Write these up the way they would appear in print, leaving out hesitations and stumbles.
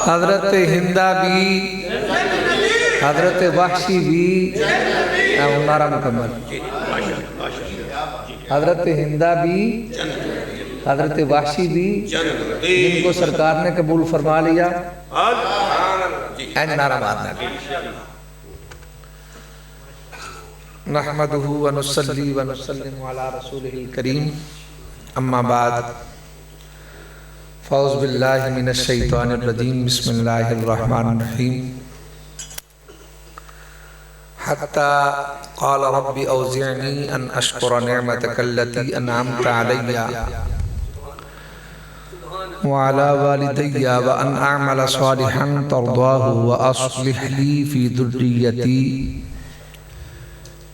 हजरत हिंदा भी, हजरत वहशी भी, नारा मुकम्मल। हजरत हिंदा भी, हजरत वहशी भी, जिनको सरकार ने कबूल फरमा लिया, नारा मारना। नहमदुहु व नुसल्ली व नुसल्लिमु अला रसूलिहिल करीम, अम्मा बाद, फ़ौज़ बिल्लाहि मिनश शैतानिर रजीम, बिस्मिल्लाहिर रहमानिर रहीम। हत्ता क़ाल रब्बि औज़िअनी अन अश्कुरा निअमतकल्लती अनअमत अलैया व अला वालिदैया व अन अअमल सालिहन तर्दाहु व अस्लिह ली फ़ी ज़ुर्रिय्यती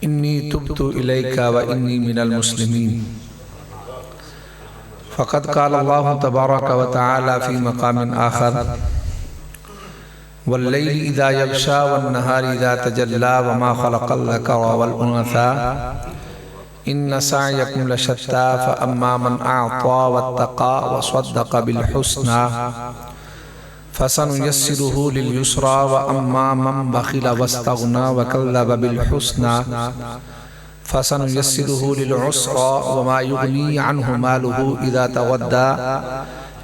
इन्नी तुब्तु इलैका व इन्नी मिनल मुस्लिमीन। फ़क़द क़ाल अल्लाहु तबारक व तआला फ़ी मक़ामिन आख़र, वल्लैलि इज़ा यग़शा वन्नहारि इज़ा तजल्ला वमा ख़लक़ल ज़करा वल उन्सा इन्न सअयकुम लशत्ता फ़अम्मा मन अअता वत्तक़ा वसद्दक़ बिल हुस्ना फ़सनुयस्सिरुहु लिल युस्रा व अम्मा मन बख़िल वस्तग़ना वकज़्ज़ब बिल हुस्ना फ़सनुयस्सिरुहु लिल उस्रा वमा युग़नी अन्हु मालुहु इज़ा तग़द्दा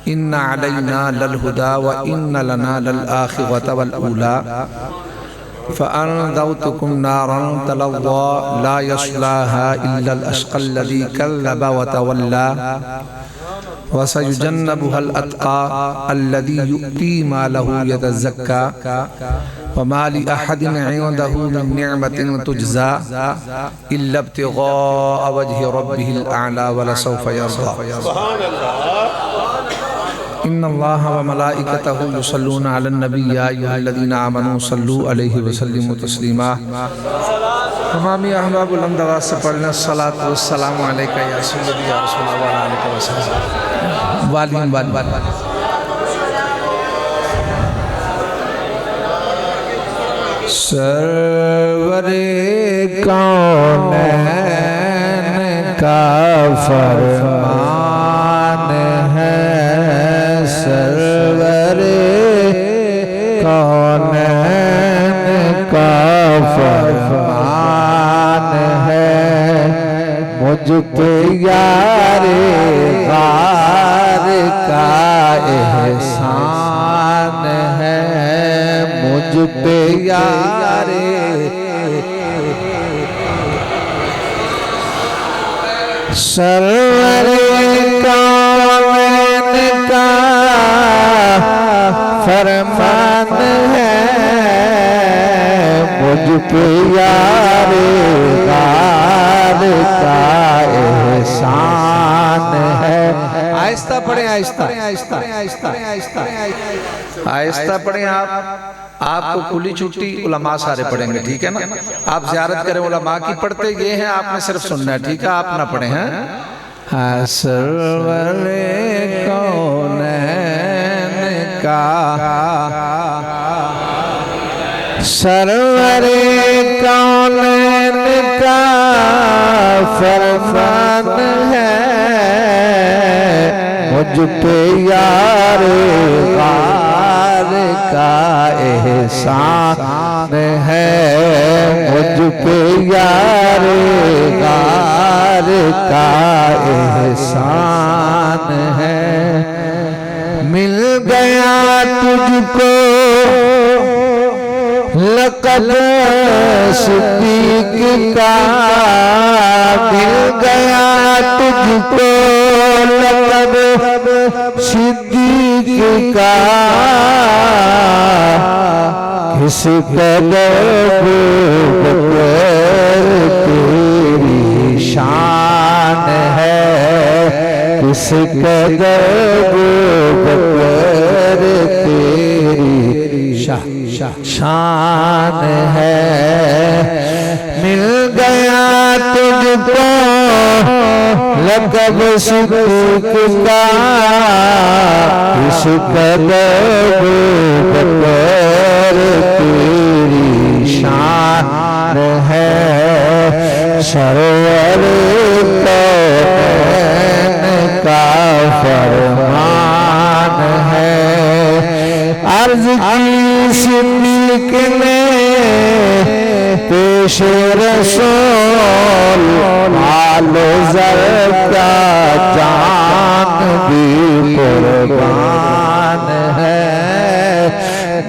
इन्ना अलैना लल हुदा व इन्ना लना लल आखिरत वल ऊला फ़अनज़रतुकुम नारन तलज़्ज़ा ला यस्लाहा इल्लल अश्क़ल लज़ी कज़्ज़ब व तवल्ला व सयुजन्नबुहल अत्क़ा अल्लज़ी यु'ती मालहु यतज़क्का व मा लि अहदिन इंदहु मिन निअमतिन तुजज़ा इल्ला इब्तिग़ाअ वजहि रब्बिहिल अअला व लसौफ़ यर्ज़ा। इन्नल्लाह व मलाइकतहु युसल्लूना अलन नबी या अय्युहल्लज़ीना आमनू सल्लू अलैहि व सल्लिमू तस्लीमा। तमामी अहबाबुल अमदवाद से पढ़ना सलात व सलाम अलैका या सय्यदी या रसूलल्लाह व अलैका व सल्लम। वालिम वाल सरवरे कौनैन का फरमान है, सरवरे कौनैन का फरमान है, मुझ पे यारे गार का एहसान है, मुझ पे यारे सरवरे कौनैन का फरमान है, मुझ पे यारे गार का एहसान है। आहिस्ता पढ़े, आहिस्ता आहिस्ता आहिस्ता आहिस्ता आहिस्ता पढ़े। आपको खुली छुट्टी, उलमा सारे पढ़ेंगे, ठीक है ना। आप ज़ियारत करें उलमा की, पढ़ते ये हैं, आपने सिर्फ सुनना है, ठीक है। आप ना पढ़े हैं। सरवरे कौनैन का, सरवरे कौनैन का फरमान है, मुझ पे यारे गार का एहसान है, मुझ पे यारे गार का एहसान है। मिल गया तुझको लक़ब सिद्दीक़ का, मिल गया तुझको लक़ब सिद्दीक़ का, किस कदर तेरी शान है, किस कदर तेरी शान है। मिल गया तुझको लक़ब सिद्दीक़ का, किस कदर तेरी शान है। सरवर कौनैन का फरमान है, अर्ज की सिद्दीक ने पेश रसूल, मालो ज़र क्या जान भी कुर्बान है,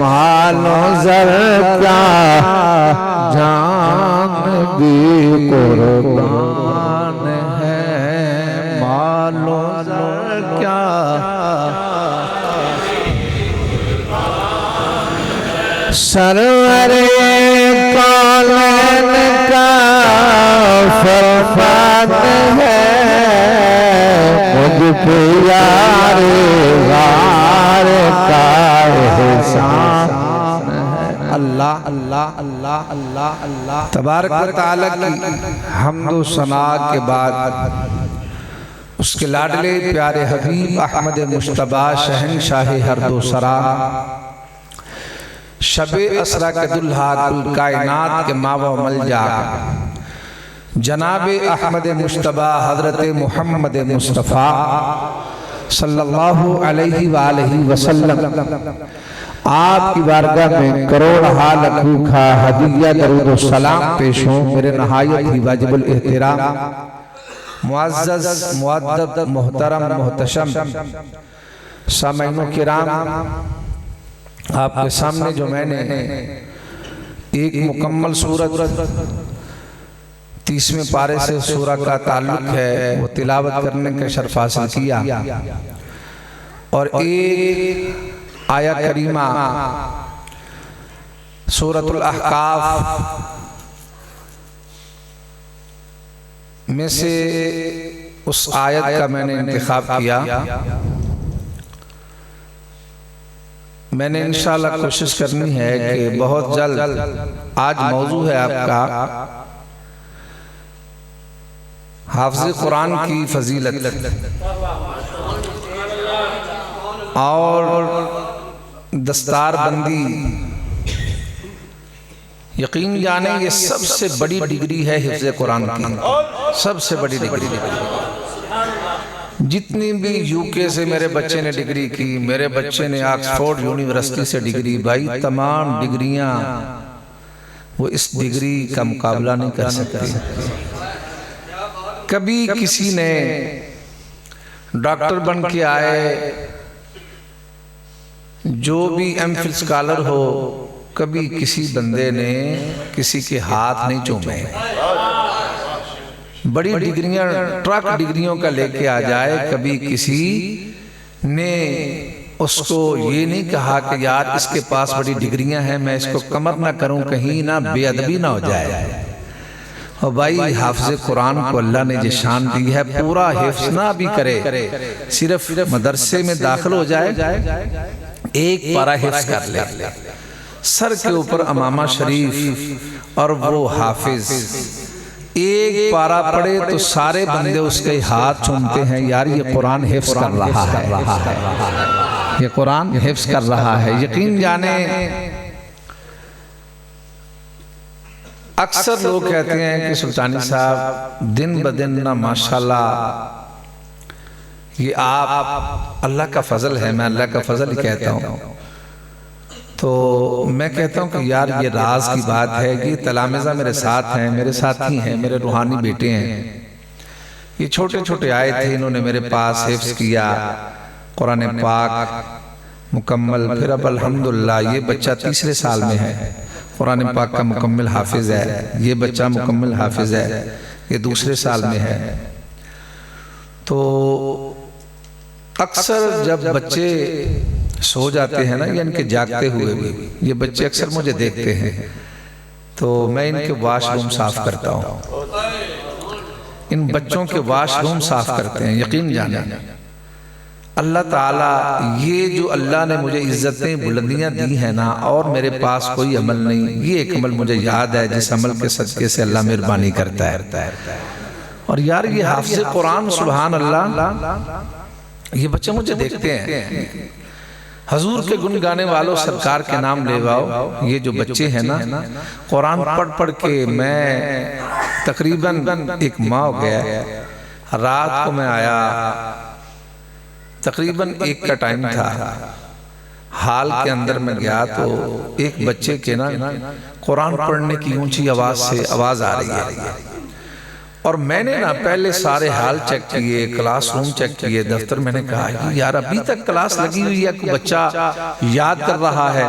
मालो ज़र क्या जान भी कुर्बान है, मालो ज़र क्या सरवरे कौनैन का फरमान है, मुझ पे यारे गार का एहसान है। अल्लाह अल्लाह अल्लाह अल्लाह अल्लाह तबारक व तआला की हम्दो सना के बाद उसके लाडले प्यारे हबीब अहमद मुश्तबा शहंशाह हर दो सरा शबे असरा के दुल्हा कुल कायनात के मावा मलजा जनाबे अहमद मुश्तबा हजरत मोहम्मद मुस्तफ़ा सल्लल्लाहु अलैहि वालैहि वसल्लम आपकी बारगाह में करोड़ हाल खूखा हदिया दरूद सलाम पेश हो। मेरे नहायत ही वाजिबुल एहतराम मुअज़्ज़ज़ मुअद्दब मोहतरम मोहतशम सामईन किराम, आपके सामने जो मैंने एक मुकम्मल सूरत 30वें पारे से सूरा का ताल्लुक है वो तिलावत करने का शर्फ हासिल किया और एक आया करीमा सूरतुल अहकाफ में से उस आयत का मैंने इंतखाब किया। मैंने इंशाअल्लाह कोशिश करनी है कि बहुत जल्द, आज मौजू है आपका हाफ़िज़ कुरान की फजीलत और दस्तारबंदी। यकीन जाने ये सबसे बड़ी डिग्री है हिफ्ज़ कुरान की, सबसे बड़ी डिग्री। जितनी भी यूके से मेरे बच्चे ने डिग्री की, मेरे बच्चे ने ऑक्सफोर्ड यूनिवर्सिटी से डिग्री, भाई तमाम डिग्रियां वो इस डिग्री का मुकाबला नहीं कर सकती। कभी किसी ने डॉक्टर बन के आए, जो भी एमफिल स्कॉलर हो, कभी किसी बंदे ने किसी के हाथ नहीं चूमे। बड़ी डिग्रियां ट्रक डिग्रियों का लेके आ जाए, कभी किसी ने उसको ये नहीं कहा कि यार इसके पास बड़ी डिग्रियां हैं, मैं इसको कमर ना करूं, कहीं ना बेअदबी ना हो जाए। और भाई हाफ़िज़ कुरान को अल्लाह ने जो शान दी है, पूरा हिफ्ज़ ना भी करे, सिर्फ मदरसे में दाखिल हो जाए, एक पारा हिफ्ज़ कर ले, सर के ऊपर अमामा शरीफ, और वो हाफिज एक पारा पढ़े तो सारे बंदे उसके हाथ चूमते हैं, यार ये कुरान हिफ्ज़ कर रहा है, ये कुरान हिफ्ज़ कर रहा है। यकीन जाने अक्सर लोग कहते हैं कि सुल्तानी साहब दिन ब दिन ना माशाल्लाह ये आप अल्लाह का फजल है, मैं अल्लाह का फजल ही कहता हूँ। तो मैं कहता हूँ कि यार ये राज की बात है कि तलामिज़ा मेरे साथ हैं, मेरे साथी हैं, मेरे रूहानी बेटे हैं। ये छोटे छोटे आए थे, इन्होंने मेरे पास हिफ्ज़ किया कुरान पाक मुकम्मल। फिर अब अल्हम्दुलिल्लाह ये बच्चा तीसरे साल में है, कुरान पाक का मुकम्मल हाफिज़ है। ये बच्चा मुकम्मल हाफिज़ है, ये दूसरे साल में है। तो अक्सर जब बच्चे सो जाते हैं ना, या इनके जागते हुए भी ये बच्चे अक्सर मुझे देखते हैं, तो मैं इनके वॉशरूम साफ करता हूँ, इन बच्चों के वॉशरूम साफ करते हैं। यकीन जाने अल्लाह ताला ये जो अल्लाह ने मुझे इज्जतें बुलंदियां दी हैं ना, और मेरे पास कोई अमल नहीं, ये एक अमल मुझे याद है जिस अमल के सदके से अल्लाह मेहरबानी करता है। और यार ये हाफ़िज़ कुरान सुभान अल्लाह, ये बच्चे मुझे देखते हैं, हजूर के गुन गाने वालों सरकार के नाम लेवाओ। ये जो बच्चे हैं ना, कुरान पढ़ पढ़ के मैं तकरीबन एक माह हो गया, रात को मैं आया, तकरीबन 1 का टाइम था, हाल के अंदर में गया तो एक बच्चे के ना कुरान पढ़ने की ऊंची आवाज से आवाज आ रही है। और मैंने ना पहले सारे हाल चेक किए, क्लासरूम चेक किए, दफ्तर। मैंने कहा कि यार अभी तक क्लास लगी हुई है, कोई बच्चा याद कर रहा है।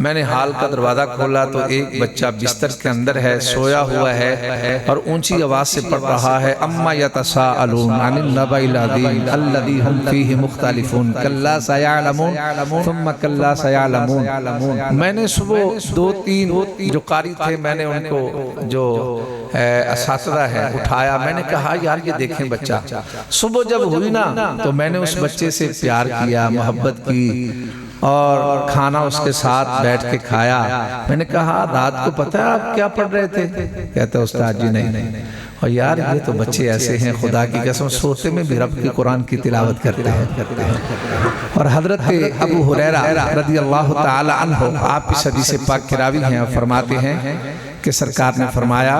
मैंने हाल का दरवाजा खोला तो एक बच्चा बिस्तर के अंदर है, सोया हुआ है और ऊंची आवाज से पढ़ रहा है, अम्मा यतसाअलून अनिल नबइल अज़ीम अल्लज़ी हुम फीहि मुख्तलिफून कल्ला सयअलमून सुम्मा कल्ला सयअलमून। मैंने सुबह 2-3 जो कारी थे, मैंने उनको जो असातिज़ा है उठाया। मैंने कहा यार ये देखें बच्चा। सुबह जब हुई ना तो मैंने उस बच्चे से प्यार किया, मोहब्बत की और खाना उसके साथ बैठ के खाया। मैंने कहा रात को पता है आप क्या पढ़ रहे थे? कहता उस्ताद जी नहीं। और यार ये तो बच्चे ऐसे हैं, खुदा की कसम सोते में भी रब की कुरान की तिलावत करते हैं। और हजरत अबू हुरैरा रज़ियल्लाहु ताला अन्हु आप इस हदीस पाक के रावी हैं और फरमाते हैं कि सरकार ने फरमाया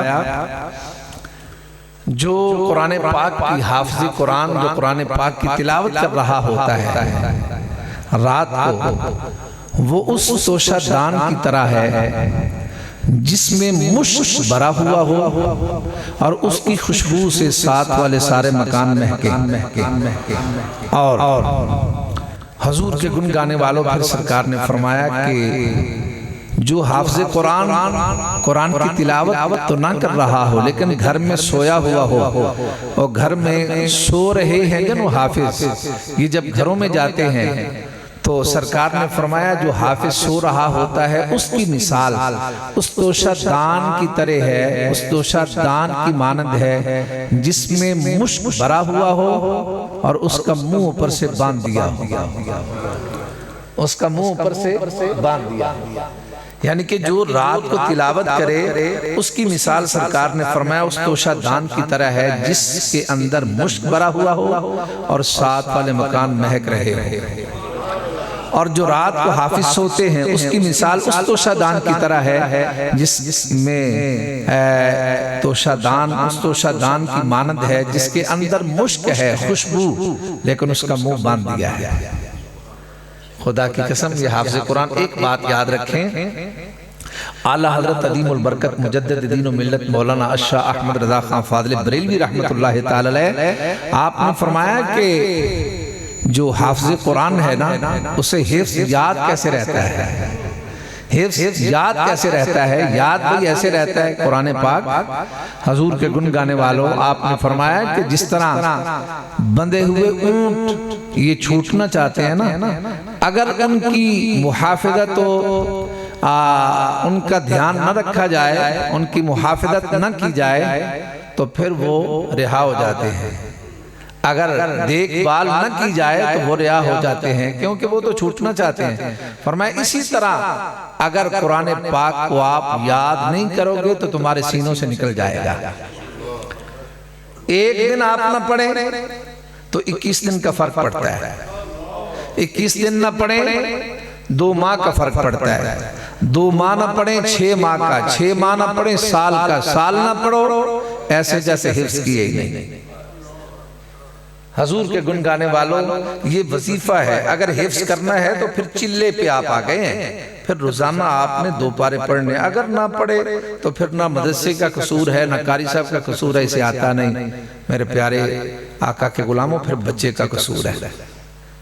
जो कुरान पाक की हाफिज़ कुरान जो कुरान पाक की तिलावत कर रहा होता है रात को, वो उस तोशादान की तरह है जिसमें मुश्क भरा हुआ हो और उसकी खुशबू से साथ वाले सारे मकान महके। और हजूर के गुन गाने वालों पर सरकार ने फरमाया कि जो हाफिज़ कुरान की तिलावत तो ना कर रहा हो लेकिन घर में सोया हुआ हो और घर में सो रहे हैं जन वो हाफिज़, ये जब घरों में जाते हैं तो सरकार ने फरमाया जो हाफिज सो रहा होता है उसकी मिसाल उस तोशादान की तरह है, उस तोशादान की मानंद है जिसमें मुश्क भरा हुआ हो और उसका मुंह ऊपर से बांध दिया हो, उसका मुंह ऊपर से बांध दिया। यानी कि जो रात को तिलावत करे उसकी मिसाल सरकार ने फरमाया उस तोशादान की तरह है जिसके अंदर मुश्क भरा हुआ हो और साथ वाले मकान महक रहे। और जो रात को हाफिज सोते हैं उसकी मिसाल उस तोशादान की तरह है जिसमें तोशादान उस तोशादान की मानंद है जिसके अंदर मुश्क है, खुशबू, लेकिन उसका मुंह बांध दिया है। खुदा की कसम ये हाफिज़ कुरान एक बात याद रखें, आला हज़रत अदीमुल बरकत मुजद्दिद दीन व मिल्लत मौलाना अशाह अहमद रज़ा खान फाज़िल बरेलवी रहमतुल्लाहि तआला अलैह आपने फरमाया कि जो हाफिज़ कुरान है ना उसे हिफ्ज़ याद कैसे रहता है, हिफ्ज़ याद कैसे रहता है? याद भी ऐसे रहता है कुरान पाक हजूर के गुन गाने वालों आपने फरमाया कि जिस तरह बंधे हुए ऊंट ये छूटना चाहते हैं ना, अगर उनकी मुहाफ़िज़त तो उनका ध्यान न रखा जाए, उनकी मुहाफ़िज़त न की जाए तो फिर वो रिहा हो जाते हैं। अगर देखभाल न की जाए तो वो रिहा हो जाते हैं क्योंकि वो तो छूटना चाहते हैं। फरमाया इसी तरह अगर कुरान पाक को आप याद नहीं करोगे तो तुम्हारे सीनों से निकल जाएगा। एक दिन आप न पढ़े तो 21 दिन का फर्क पड़ता है, 21 दिन न पढ़े 2 माह का फर्क पड़ता है, 2 माह न पढ़े 6 माह का, 6 माह न पढ़े साल का, साल न पढ़ो ऐसे जैसे हिफ्ज़ किए ही नहीं। हजूर के गुन गाने वालों ये वजीफा है, अगर हिफ्ज़ करना है तो फिर चिल्ले पे आप आ गए हैं, फिर रोजाना आपने 2 पारे पढ़ने, अगर ना पढ़े तो फिर ना मदरसे का कसूर है ना कारी साहब का कसूर है, इसे आता नहीं मेरे प्यारे आका के गुलामों, फिर बच्चे का कसूर है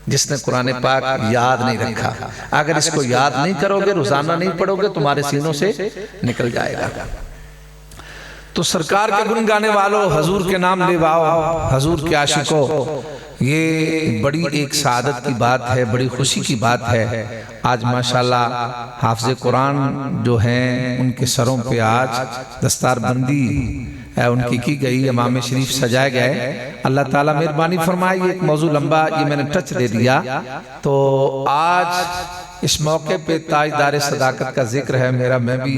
जिसने कुरान पाक याद नहीं रखा। अगर इसको याद नहीं करोगे, रोजाना नहीं पढ़ोगे, तुम्हारे सीनों से निकल जाएगा। तो सरकार के गुन गाने वालों, हजूर के नाम लेवाओ, हजूर के आशिकों, ये बड़ी एक सादत की बात है, बड़ी खुशी की बात है। आज माशाल्लाह हाफिज़ कुरान जो हैं उनके सरों पे आज दस्तारबंदी उनकी की गई, इमाम शरीफ सजाए गए। अल्लाह ताला मेहरबानी फरमाए। ये एक मौजू लंबा ये मैंने टच दे दिया। तो आज इस मौके पे ताजदार सदाकत का जिक्र है मेरा, मैं भी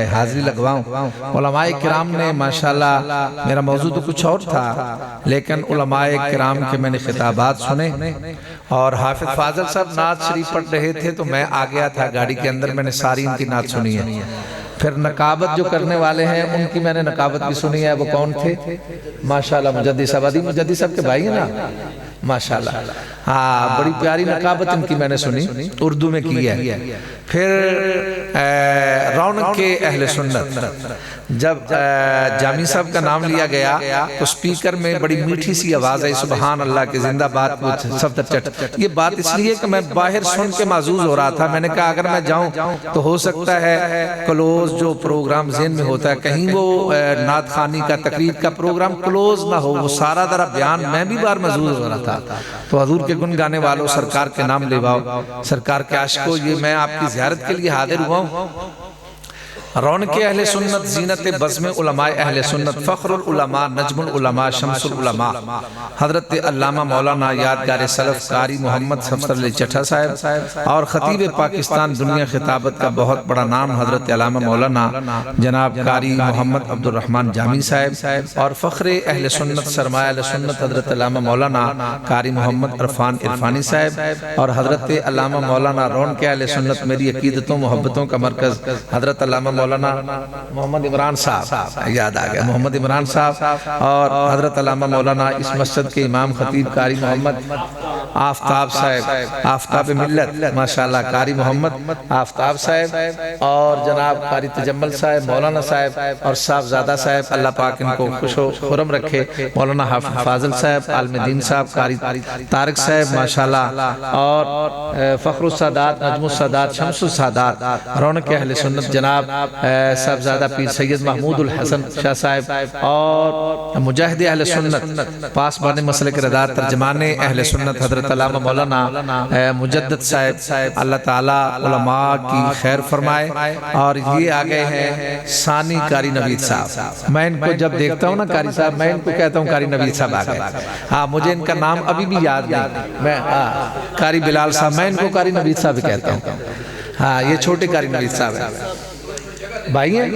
हाजिरी लगवाऊं। उलमाए किराम ने माशाल्लाह, मेरा मौजू तो कुछ और था लेकिन उलमाए किराम के मैंने खिताबात सुने और हाफिज फाजल साहब नात शरीफ पढ़ रहे थे तो मैं आ गया था गाड़ी के अंदर, मैंने सारी इनकी नात सुनी है। फिर नकाबत जो करने वाले हैं उनकी मैंने नकाबत भी सुनी है। वो कौन थे? माशाल्लाह मुजद्दिद साहब, मुजद्दिद साहब के भाई है ना, माशाल्लाह। हाँ, बड़ी प्यारी नकाबत इनकी मैंने सुनी, उर्दू में की है। फिर रौनक के अहले सुन्नत, जब जामी साहब का नाम लिया गया तो स्पीकर में बड़ी मीठी सी आवाज़ आई, सुबहान अल्लाह के जिंदाबाद कुछ सब चट। ये बात इसलिए कि मैं बाहर सुन के माजूज हो रहा था। मैंने कहा अगर मैं जाऊं तो हो सकता है क्लोज जो प्रोग्राम ज़हन में होता है, कहीं वो नात खानी का तकरीर का प्रोग्राम क्लोज ना हो, वो सारा दरा बयान मैं भी बार मजूज हो रहा था। तो हजूर के गुन गाने वालों, सरकार के नाम लेवाओ, सरकार के आशिकों, ये मैं आपकी ज़ियारत के लिए हाजिर हुआ हूँ। रौनक अहले सुन्नत, जीनत बज़्म उलमाए अहले सुन्नत, फ़ख्रुल उलमा, नजमुल उलमा, शम्सुल उलमा, हज़रत अल्लामा मौलाना यादगार सलफ़ कारी मोहम्मद सफ़दर अली चट्ठा साहब और ख़तीब पाकिस्तान दुनिया खिताबत का बहुत बड़ा नाम हज़रत अल्लामा मौलाना जनाब कारी मोहम्मद अब्दुर्रहमान जामी साहब और फ़ख्र अहले सुन्नत सरमाया अहले सुन्नत हज़रत अल्लामा मौलाना कारी मोहम्मद इरफान इरफानी साहब और हज़रत अल्लामा मौलाना रौनक अहले सुन्नत मेरी अकीदतों मोहब्बतों का मरकज़ हज़रत अल्लामा मौलाना मोहम्मद इमरान साहब, याद आ गया, मोहम्मद इमरान साहब और हज़रत अल्लामा मौलाना इस मस्जिद के इमाम खतीब कारी मोहम्मद आफ्ताब साहब, आफ्ताब मिल्लत माशाल्लाह, कारी मोहम्मद आफ्ताब साहब और जनाब कारी तजम्मल साहब, मौलाना साहब और साहबजादा साहब, अल्लाह पाक इनको खुशो खुरम रखे, मौलाना हाफिज फाजिल साहब, आलमदीन साहब, कारी तारिक साहब माशाल्लाह और फ़ख्रुस सादात, नजमुस सादात, शम्सुस सादात, रौनक अहले सुन्नत जनाब साहबजादा पीर सैयद महमूदुल हसन शाह साहब और मुजाहिद अहले सुन्नत पासबान मसले के रदार तर्जमाने अहले सुन्नत हज़रत अल्लामा मौलाना मुजद्दद साहब, अल्लाह ताला उलमा की खैर फरमाए। और ये आ गए हैं सानी कारी नवीद साहब। मैं इनको जब देखता हूँ ना कारी साहब, मैं इनको कहता हूँ कारी नवीद साहब आ गए। हाँ, मुझे इनका नाम अभी भी याद नहीं, मैं कारी बिलाल साहब, मैं इनको कारी नवीद साहब कहता हूँ। हाँ, ये छोटे कारी नवीद साहब है, भाई हैं?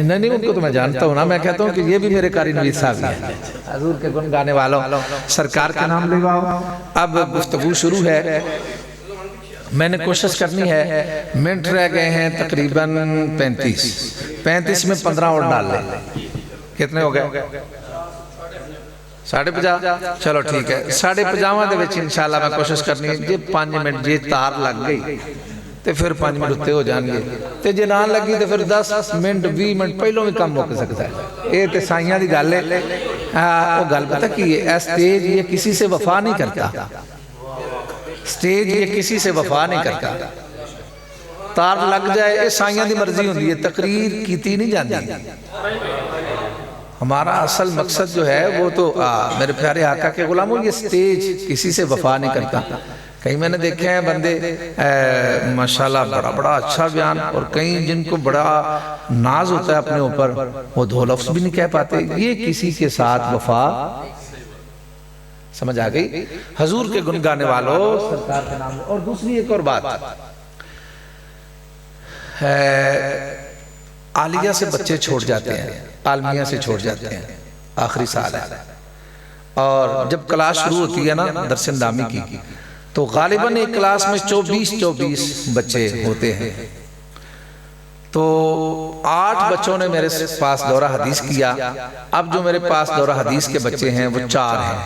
नहीं, उनको तो मैं जानता हूँ ना, मैं कहता हूँ कि ये भी मेरे कारी नवीद साहब हैं। हजूर के गुन गाने वालों, सरकार के नाम लेवाओ। अब गुफ्तगू शुरू है, मैंने कोशिश करनी है, मिनट रह गए हैं तकरीबन 35 में 15 और डाल लें। कितने हो गए? 50.5। चलो ठीक है, 50.5 इंशाल्लाह मैं कोशिश करनी है जे 5 मिनट जे तार लग गई तो फिर 5 मिनट उत्ते हो जाएंगे, तो जे ना लगी तो फिर 10 मिनट 20 मिनट पहलों भी कम मुक सकता है। ये तो साइयां की गल है। वो गल पता की है, स्टेज ये किसी से वफा नहीं करता, स्टेज ये किसी से वफा नहीं करता। तार लग जाए ये साइयां की मर्जी होती है, तकरीर की नहीं जाती। हमारा असल मकसद जो है वो तो मेरे प्यारे आका के गुलामों, ये स्टेज किसी से वफा नहीं करता। कई मैंने देखे हैं बंदे माशाल्लाह बड़ा अच्छा बयान, और कई जिनको बड़ा नाज होता है अपने ऊपर, वो 2 लफ्ज़ भी नहीं कह पाते। ये किसी के साथ वफा, समझ आ गई? हजूर के गुन गाने वालों, सरकार के नाम। और दूसरी एक और बात है, आलिया से बच्चे छोड़ जाते हैं, आलमिया से छोड़ जाते हैं, आखिरी साल है और जब क्लास शुरू होती है ना दरसिंदामी की, तो गालिबन एक क्लास में 24 बच्चे होते हैं। तो 8 बच्चों ने मेरे पास दौरा हदीस किया। अब जो मेरे पास दौरा हदीस के बच्चे हैं वो 4 हैं,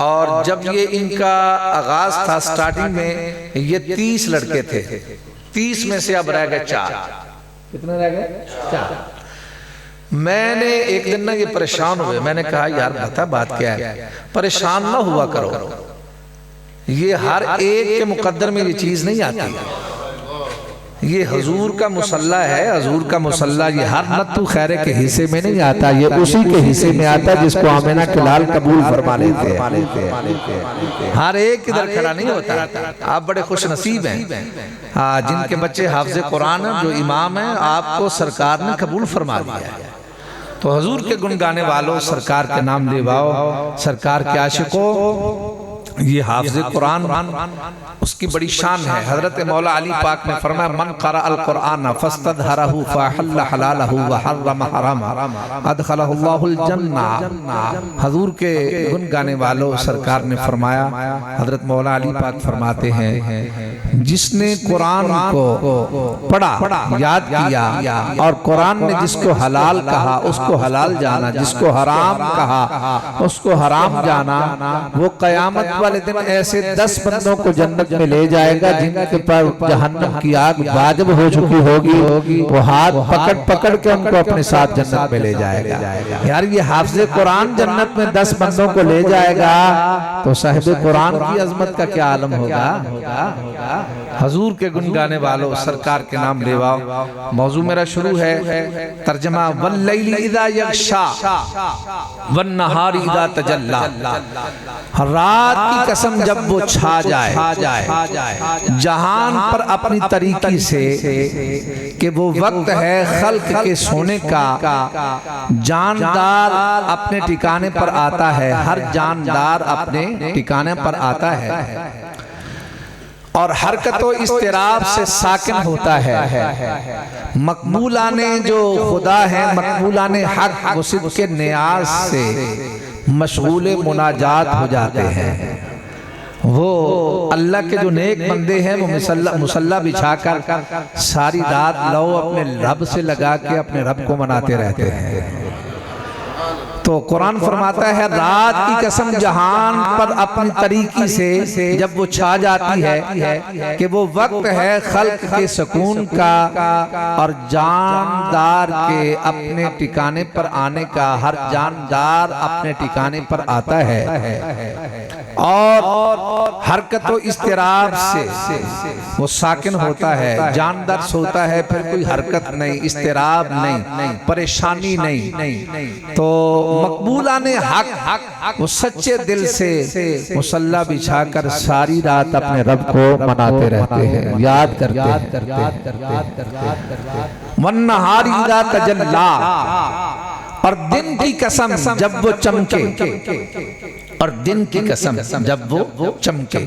और जब ये इनका आगाज था स्टार्टिंग में ये 30 लड़के थे, 30 में से अब रह गए 4। कितने रह गए? 4। मैंने एक दिन ना ये परेशान हुए, मैंने कहा यार बता बात क्या है, परेशान ना हुआ करो, ये हर एक के मुकद्दर में ये चीज नहीं आती। ये हजूर का मुसल्ला है, हजूर का मुसल्ला ये हर नत्तू खैरे के हिस्से में नहीं आता, ये उसी के हिस्से में आता है जिसको आमिना के लाल कबूल फरमा लेते हैं। हर एक इधर खड़ा नहीं होता। आप बड़े खुश नसीब हैं जिनके बच्चे हाफिज़ कुरान जो इमाम हैं, आपको सरकार ने कबूल फरमा दिया है। तो हजूर के गुन गाने वालों, सरकार के नाम लेवाओ, सरकार के आशिकों, ये हाफिज़ कुरान उसकी बड़ी शान है। हजरत मौला अली पाक ने फरमाया मन क़रा अल कुरान फस्तदहरहु फअहल्ल हलालहु व हर्रम हरामा अदखलहुल्लाहुल जन्नह। हजूर के गुन गाने वालों सरकार ने फरमाया, हजरत मौला अली पाक फरमाते हैं जिसने कुरान को पढ़ा, याद किया और कुरान ने जिसको हलाल कहा उसको हलाल जाना, जिसको हराम कहा उसको हराम जाना, वो कयामत वाले दिन ऐसे 10 बंदों को जन्नत में ले जाएगा जिनके पर जहन्नम की आग वाजिब हो चुकी होगी। वो हाथ पकड़ पकड़ के उनको अपने साथ जन्नत में ले जाएगा। यार ये हाफिज़ कुरान जन्नत में 10 बंदों को ले जाएगा तो साहिब कुरान की अजमत का क्या आलम होगा। हजूर के गुन गाने वालों सरकार के नाम लेवाओ। मौजू मेरा शुरू है तर्जमा वल्लैली इज़ा यग़शा वन्नहारी इज़ा तजल्ला। रात की कसम जब वो छा जाए जहान पर अपनी तरीकी से कि वो वक्त है खल्क के सोने का, जानदार अपने ठिकाने पर आता है, हर जानदार अपने ठिकाने पर आता है और हरकत व इस्तिराब से साकिन होता है। मकबूलाने जो खुदा है, मकबूलाने हक वसिद के नियाज से मशगूल मुनाजात हो जाते हैं। वो अल्लाह के जो नेक बंदे हैं वो मुसल्ला बिछाकर सारी रात लो अपने रब से लगा के अपने रब को मनाते रहते हैं। तो कुरान फरमाता है रात की कसम जहान पर अपनी तरीकी से जब वो छा जाती है कि वो वक्त है खल्क के सुकून का और जानदार के अपने ठिकाने पर आने का, हर जानदार अपने ठिकाने पर आता है और हरकत व इस्तिराब से वो साकिन होता है। जानदार सोता है फिर कोई हरकत नहीं, इस्तिराब नहीं, परेशानी नहीं। तो मकबूला ने हक वो सच्चे दिल से मुसल्ला बिछाकर सारी रात अपने रब को मनाते रहते हैं, याद करते हैं। वन्नहारी इज़ा तजल्ला, और दिन की कसम जब वो चमके, और दिन की कसम जब वो चमके,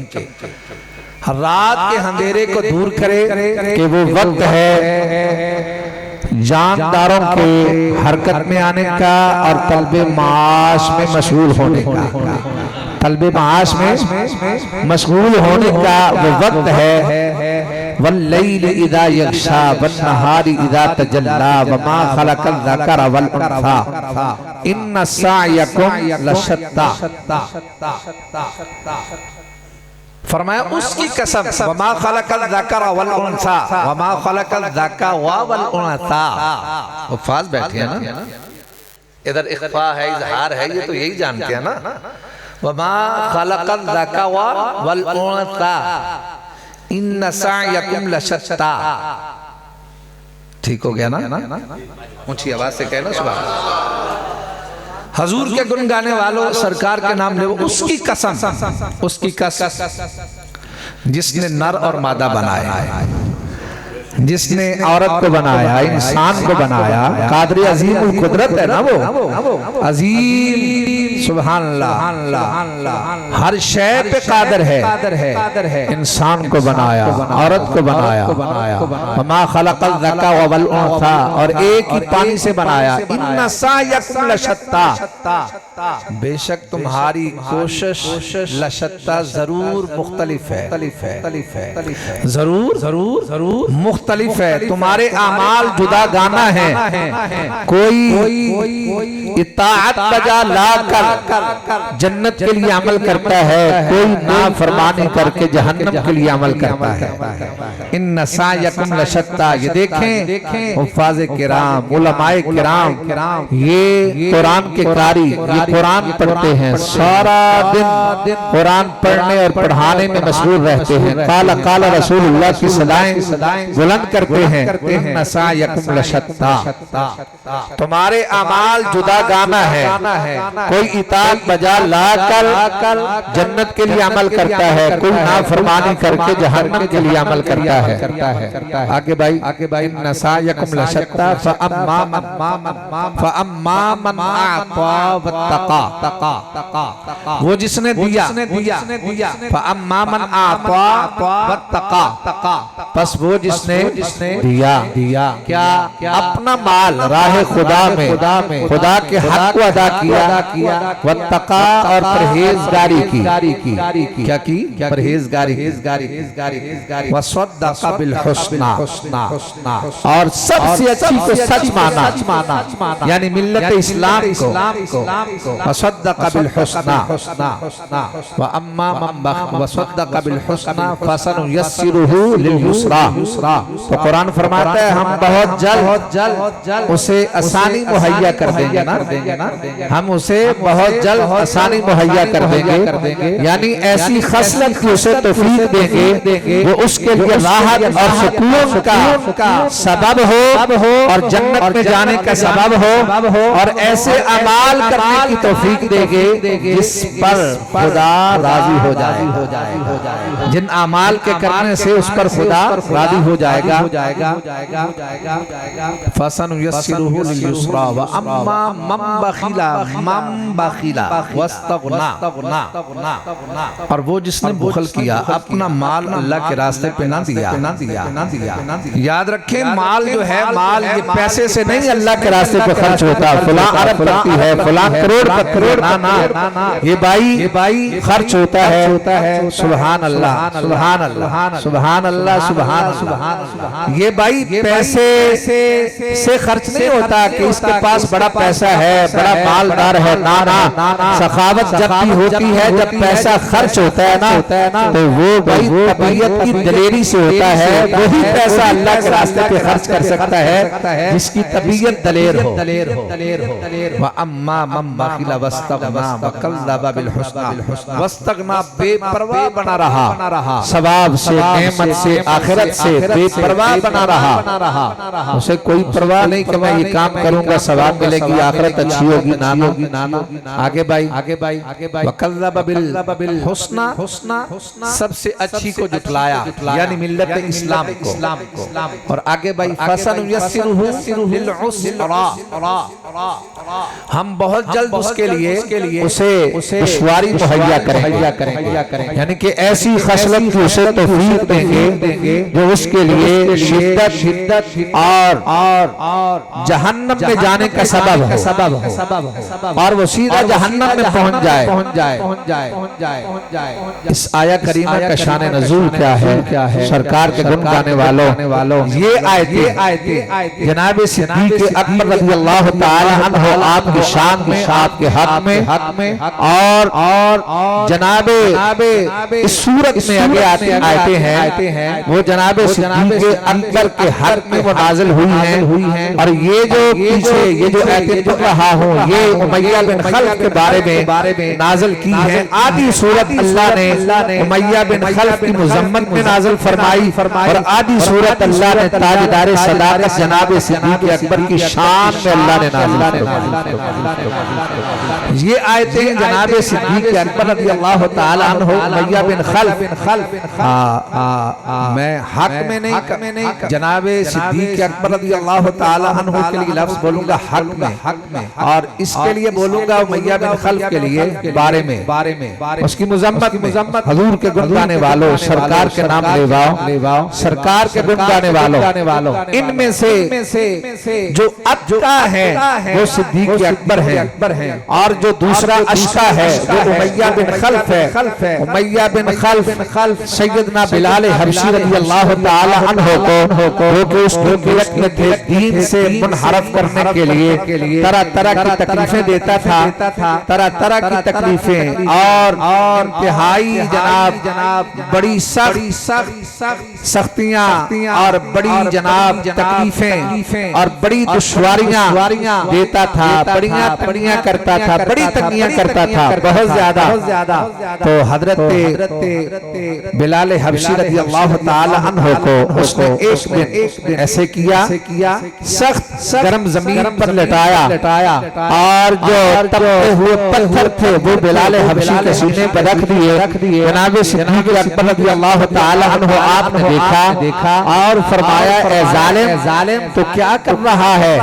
रात के अंधेरे को दूर करे कि वो वक्त है जानदारों के हरकत में आने का और तलबे माश में मशगूल होने का, तलबे माश में मशगूल होने का वो वक्त है। वल्लैली इज़ा यग़शा वन्नहारी इज़ा तजल्ला वमा खलक़ल ज़करा वल उन्सा इन्न सअयकुम लशत्ता। फरमाया उसकी कसम वमा खलक़ल ज़करा वल उन्सा, वमा खलक़ल ज़करा वल उन्सा। वो फास बैठे हैं ना, इधर इख्फा है इजहार है, ये तो यही जानते हैं ना। वमा खलक़ल ज़करा वल उन्सा इन्न सअयकुम लशत्ता। ठीक हो गया ना? ऊंची आवाज से कहना सुभान। हजूर के गुन गाने वालों सरकार के नाम ले उसकी कसम, उसकी कसम जिसने नर और मादा बनाया, जिसने औरत को बनाया, इंसान को बनाया। कादर अजीम कुदरत है ना वो, अजीम सुभान अल्लाह, हर शय पे कादर है। इंसान को बनाया, औरत को बनाया, वमा खलक़ल ज़करा वल उन्सा, और एक ही पानी से बनाया। इन्न सअयकुम लशत्ता, बेशक तुम्हारी कोशिश लशत्ता जरूर मुख्तलिफ है, जरूर मुख्तलिफ है। तुम्हारे अमाल जुदा गाना है। कोई इताअत बजा लाकर जन्नत के लिए अमल करता है, कोई नाफरमानी करके जहन्नम के लिए अमल करता है। इन्न सअयकुम लशत्ता। ये देखें हुफ़ाज़े किराम, उलमाए किराम, ये कुरान के कारी, ये कुरान पढ़ते हैं, सारा दिन कुरान पढ़ने और पढ़ाने में मशगूल रहते हैं। काला काला रसूलुल्लाह की सदाएं बुलंद बुलंद करते हैं नसायकुम लशत्ता, तुम्हारे अमाल जुदा गाना है। कोई इताअत बजा लाकर जन्नत के लिए अमल करता है, कोई नाफरमानी करके जहन्नम के लिए अमल करता है। आगे भाई नसायकुम लशत्ता फअम्मा मन आता वत्तका, वो जिसने दिया फअम्मा मन आता वत्तका, बस वो जिसने दिया क्या अपना माल राह खुदा में खुदा के हक को अदा किया, वत्तका और परहेजगारी की, क्या की परहेजगारी, वसद्दक़ा बिल हुस्ना, और सबसे अच्छी को सच माना, यानी मिल्लत इस्लाम को, वसद्दक़ा बिल हुस्ना व अम्मा मन वसद्दक़ा बिल हुस्ना फसनुयस्सिरुहु लिल युस्रा। तो कुरान फरमाता है हम बहुत जल्द उसे आसानी मुहैया कर देंगे ना, हम उसे बहुत जल्द आसानी मुहैया कर देंगे, यानी ऐसी खसलत की उसे तौफीक देंगे वो उसके लिए राहत और सुकून का सबब हो और जन्नत में जाने का सबब हो, और ऐसे अमाल करने की तौफीक देंगे जिस पर खुदा राजी हो जाए, जिन अमाल के करने से उस पर खुदा राजी हो जाएगा। फसनुयस्सिरुहु लिल युस्रा व अम्मा मन बखिला वस्तगना, और वो जिसने बुखल किया, अपना माल अल्लाह के रास्ते पे ना दिया। याद रखें, माल जो है, माल ये पैसे से नहीं अल्लाह के रास्ते पे खर्च होता, फलां अरबपति है, फलां करोड़पति, ना, ये भाई खर्च होता है सुभान अल्लाह, सुभान अल्लाह, सुभान अल्लाह, सुभान अल्लाह। ये भाई पैसे से खर्च नहीं होता कि इसके पास बड़ा पैसा है, बड़ा मालदार है, ना। सखावत जब भी होती है जब पैसा खर्च होता है ना, तो वो भाई तबीयत की दलेरी से होता है। वही पैसा अल्लाह के रास्ते पे खर्च कर सकता है जिसकी तबीयत दलेर हो। व अम्मा मन बखिला वस्तगना वकल्लबा बिल हुस्ना, वस्तगना बेपरवाह बना रहा, सवाब से, नेमत से, आखिरत से बेपरवाह बना रहा, उसे कोई परवाह नहीं कि मैं ये काम करूंगा सवाब मिलेगी, आखिरत अच्छी होगी, नाना। आगे भाई वकल्लबा बिल हुस्ना, सबसे अच्छी को जुटलाया, यानी मिल्लत इस्लाम को। और आगे भाई फसनुयस्सिरुहु लिल युस्रा, हम बहुत जल्द उसके लिए उसे दुश्वारी मुहैया करेंगे, यानी कि ऐसी खसलत की उसे तौफीक देंगे जो उसके लिए शिद्दत और जहन्नम में जाने का सबब हो, और वो सीधा जहन्नम में पहुंच जाए। इस आया करीमा का शान नज़ूल क्या है? सरकार के गुण गाने वालों, ये आयतें जनाब सिद्दीक़ अकबर रज़ियल्लाहु ताला अन्हु आपकी शान में, आपके हक में, और जनाबे इस सूरत में आगे आते हैं, वो जनाबे सिद्दीक़ अकबर के हक में वो नाज़िल हुई हैं। और ये जो पीछे ये जो आयतें पढ़ रहा हूँ, ये उमैया बिन खल्फ के बारे में नाज़िल की है। आधी सूरत अल्लाह ने उमैया बिन खल्फ की मुज़म्मत में नाज़िल फरमाई, और आधी सूरत अल्लाह ने ताजदार सदाकत जनाब सिद्दीक़ अकबर की शान में अल्लाह ने नाज़िल फरमाई। ये आयतें जनाब सिद्दीक़ अकबर रज़ियल्लाहु ताला अन्हु उमैया बिन खल्फ, मैं हक में नहीं, जनाब सिद्दीक़ अकबर रज़ियल्लाहु ताला अन्हु के लिए लफ्ज़ बोलूंगा हक में, और इसके लिए बोलूंगा उमैया बिन खल्फ के लिए बारे में। उसकी मुज़म्मत हजूर के गुण गाने वालों, सरकार के नाम लेवाओ, सरकार के गुण गाने वालों, इनमें से जो अक्का है वो सिद्दीक़ अकबर है, और जो दूसरा अश्का है वो उमैया बिन खल्फ है। उमैया बिन खल्फ सैयदना बिलाल हबशी रज़ियल्लाहु ताला अन्हु को जो उसको मिलत में थे दीन से मुनहरफ करने के लिए तरह की तकलीफें देता था, तरह की तकलीफें और इंतहाई जनाब बड़ी सख्तियां और बड़ी जनाब तकलीफें और बड़ी दुश्वारियां देता था, बड़ियां करता था, बड़ी तंगियां करता था, बहुत ज्यादा। तो हजरत बिलाल हबशी रज़ी अल्लाह ताला अन्हु को उसने एक दिन ऐसे किया, सख्त गर्म जमीन पर लेटाया और जो तपते हुए पत्थर थे वो बिलाल हबशी के सीने पर रख दिए। जनाब सिद्दीक़ अकबर रज़ी अल्लाह ताला अन्हु आपने देखा और फरमाया, ए जालिम तो क्या कर रहा है?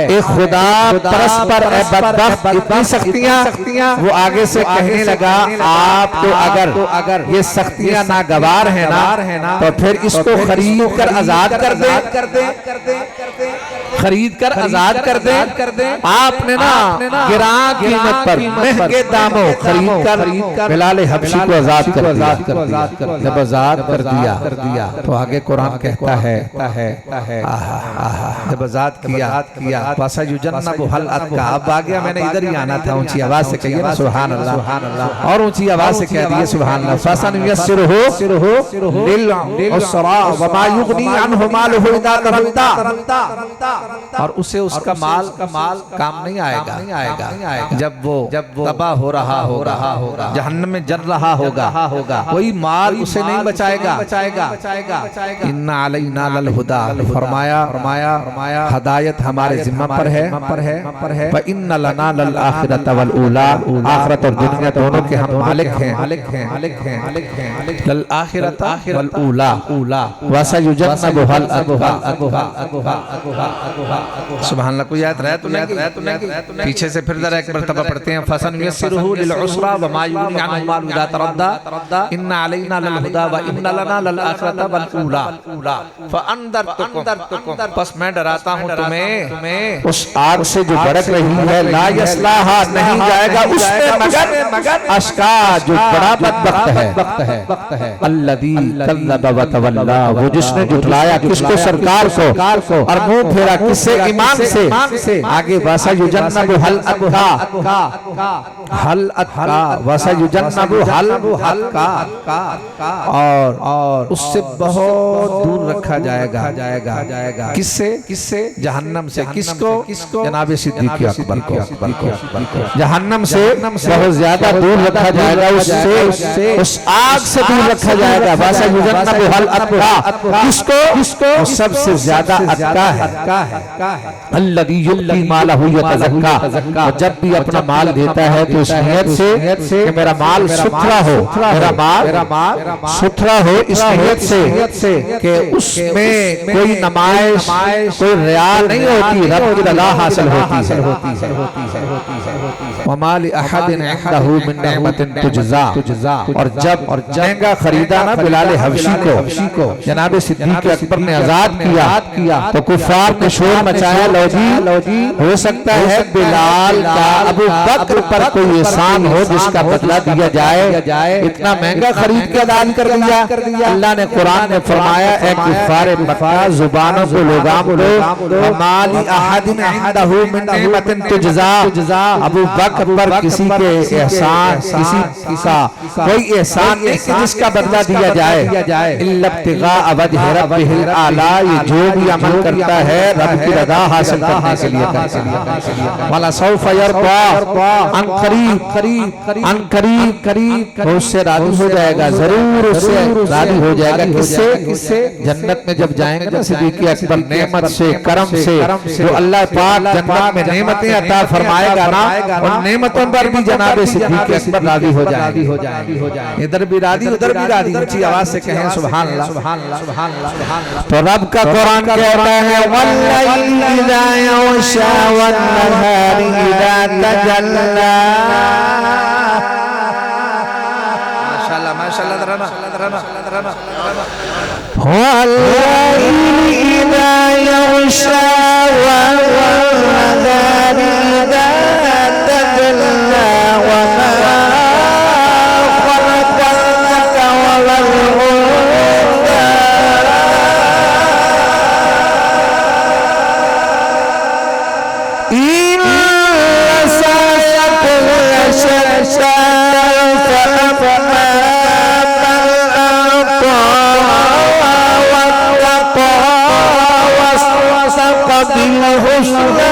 एक खुदा परस्त पर ए बदबख्त इतनी सख्तियां। वो आगे से कहने लगा, आप तो अगर ये सख्तियां नागवार है ना तो फिर इसको खरीद कर आजाद कर दे, आजाद कर दे। आपने ना गिरा कीमत पर महंगे दामों खरीद कर बिलाल हबशी को आजाद कर दिया। जब आजाद कर दिया तो आगे कुरान कहता है जब आजाद किया फसयुजन्नबुहल अतक़ा। अब आ गया, मैंने इधर ही आना था। ऊंची आवाज से कहिए ना सुभान अल्लाह, और ऊंची आवाज से कह दिए सुभान अल्लाह। फसनुयस्सिरुहु लिल-उसरा वमा युगनी अन्हु मालुहु इज़ा तरद्दा। और उसे उसका माल काम नहीं आएगा जब वो तबाह हो रहा होगा, जहन्नम में जल रहा होगा, कोई माल उसे नहीं बचाएगा। इन्ना अलैना लल हुदा, फरमाया हदायत हमारे जिम्मा पर है। व इन्ना लना लल आखिरत वल ऊला, आखिरत और दुनिया दोनों के हम मालिक हैं। लल आखिरत वल ऊला व सयुजन्नबुहल अतक़ा। सुभान अल्लाह। कोई आयत रह तो नहीं, पीछे से फिर जरा एक मर्तबा पढ़ते हैं। फसनुयस्सिरुहु लिल-उसरा व मा युगनी अन्हु मालुहु इज़ा तरद्दा इन्ना अलैना लल हुदा व इन्ना लना लल आखिरत वल ऊला फअनदरतुकुम। बस मैं डराता हूँ तुम्हें उस आग से जो भड़क रही है। ला यस्लाहा, नहीं जाएगा उसमें मगर अशका, जो बड़ा बदबख्त है। अल्लज़ी कज़्ज़ब व तवल्ला, वो जिसने झुठलाया किसको? सरकार को, और मुंह फेरा किससे? ईमान से। आगे वसयुजन्नबुहल अतक़ा, वसयुजन्नबुहल अतक़ा, और उससे बहुत दूर रखा जाएगा। किससे? जहन्नम से। किसको? जनाब सिद्दीक़ अकबर को। जहन्नम से बहुत ज्यादा दूर रखा जाएगा, उससे उस आग से दूर रखा जाएगा। वसयुजन्नबुहल अतक़ा, किसको? सबसे ज्यादा अतक़ा है। अल्लज़ी युअ्ती मालहु यतज़क्का, जब भी अपना माल देता है तो इस नियत से कि मेरा माल सुथरा हो, सुथरा हो, इस नियत से कि उसमें कोई नमाइश, कोई रिया नहीं होती, रब की रज़ा हासिल होती है। वमा लिअहदिन इंदहु मिन निअमतिन तुजज़ा, और जब महंगा खरीदा ना बिलाल हबशी को जनाब सिद्दीक़ अकबर ने आजाद किया तो कुफार ने शोर मचाया, लो जी हो सकता है बिलाल का अबू बकर पर कोई एहसान हो जिसका बदला दिया जाए। इतना महंगा खरीद के अदा कर दिया। अल्लाह ने कुरान में फरमाया, ए कुफार मक्का, जुबानों को लगाम लो। वमा लिअहदिन इंदहु मिन निअमतिन तुजज़ा, अबू बकर पर किसी के एहसान, किसी का कोई एहसान नहीं कि जिसका बदला दिया जाए। इल्ला इब्तिगा वजह रब्बिहिल आला, ये जो भी अमल करता है रब की रज़ा हासिल करने के लिए करता है। वाला सौफ यरदा, अन करीब उससे राजी हो जाएगा, जरूर उससे राजी हो जाएगा। किससे? जन्नत में जब जाएंगे ना सिद्दीक़ अकबर, नेमत से, करम से, जो अल्लाह पाक जन्नत में नेमतें अता फरमाएगा ना, उन नेमतों पर भी जनाब सिद्दीक़ अकबर राजी हो जाएंगे। इधर भी राजी, उधर भी राजी। ऊंची आवाज से कहें सुभान अल्लाह। तो रब का कुरान कहता है, वल्लैलि इज़ा यग़शा वन्नहारि इज़ा तजल्ला। माशाअल्लाह दराना। वल्लैलि इज़ा यग़शा वन्नहारि इज़ा तजल्ला वमा खलक़ल ज़करा वल उन्सा इन्ना सa'यकुम लशत्ता फअम्मा मन अ'ता वत्तक़ा वसद्दक़ बिल हुस्ना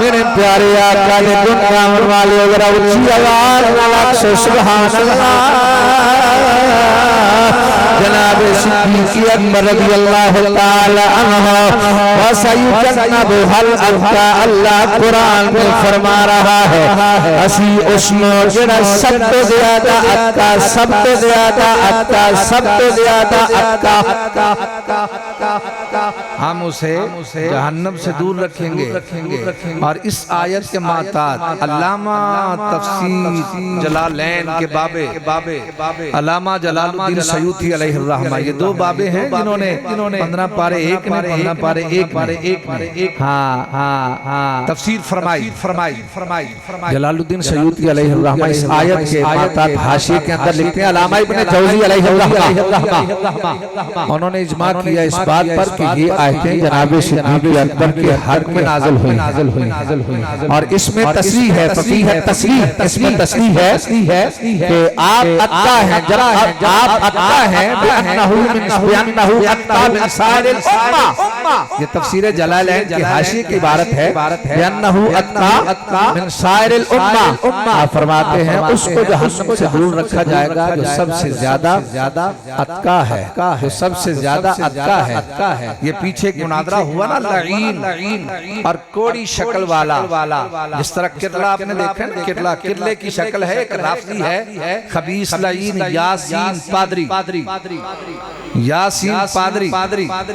मेरे प्यारे आका ने दुनिया वाले जरा ऊंची आवाज से सुभान अल्लाह जनाब सिद्दीक़ अकबर रज़ियल्लाहु ताला अन्हु व सयुजन्नबुहल अत्का अल्लाह कुरान में फरमा रहा है असी उसमें जरा सबसे ज्यादा अत्का सबसे ज्यादा अत्का सबसे ज्यादा अत्का हम उसे जहन्नम से दूर रखेंगे और इस आयत के मातात अल्लामा तफसीर जलालैन के बाबे अल्लामा जलालुद्दीन सयूती अलैहिर्रहमा ये दो बाबे हैं जिन्होंने 15 पारे एक में 15 पारे एक हाँ तफसीर फरमाई जलालुद्दीन सयूती अलैहिर्रहमा इस आयत के मातात हाशिए के अंदर लिखते हैं अल्लामा इब्न जौज़ी अलैहिर्रहमा उन्होंने इजमा किया इस बात पर कि ये आयतें जनाब सिद्दीक़ अकबर के हक में नाज़िल हुई और इसमें तस्रीह है फकीह है इसमें तस्रीह है कि आप अत्ता हैं जरा आप अत्ता हैं बिअन्नहु अत्ता मिन सारिल उम्मा ये तफसीर जलालैन की हाशिए की इबारत है बिअन्नहु अत्ता मिन सारिल उम्मा आप फरमाते हैं उसको जहन्नम से दूर रखा जाएगा जो सबसे ज्यादा अत्का है जो सबसे ज्यादा अत्का है ये पीछे एक मुनादरा हुआ ना लईन और कोड़ी शक्ल वाला जिस तरह किरला आपने देखा ना किरले की शक्ल है एक राफी है खबीस लईन यासीन पादरी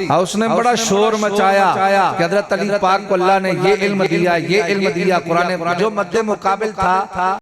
और उसने बड़ा शोर मचाया कि हज़रत अली पाक को अल्लाह ने ये इल्म दिया कुरान जो मद्दे मुकाबिल था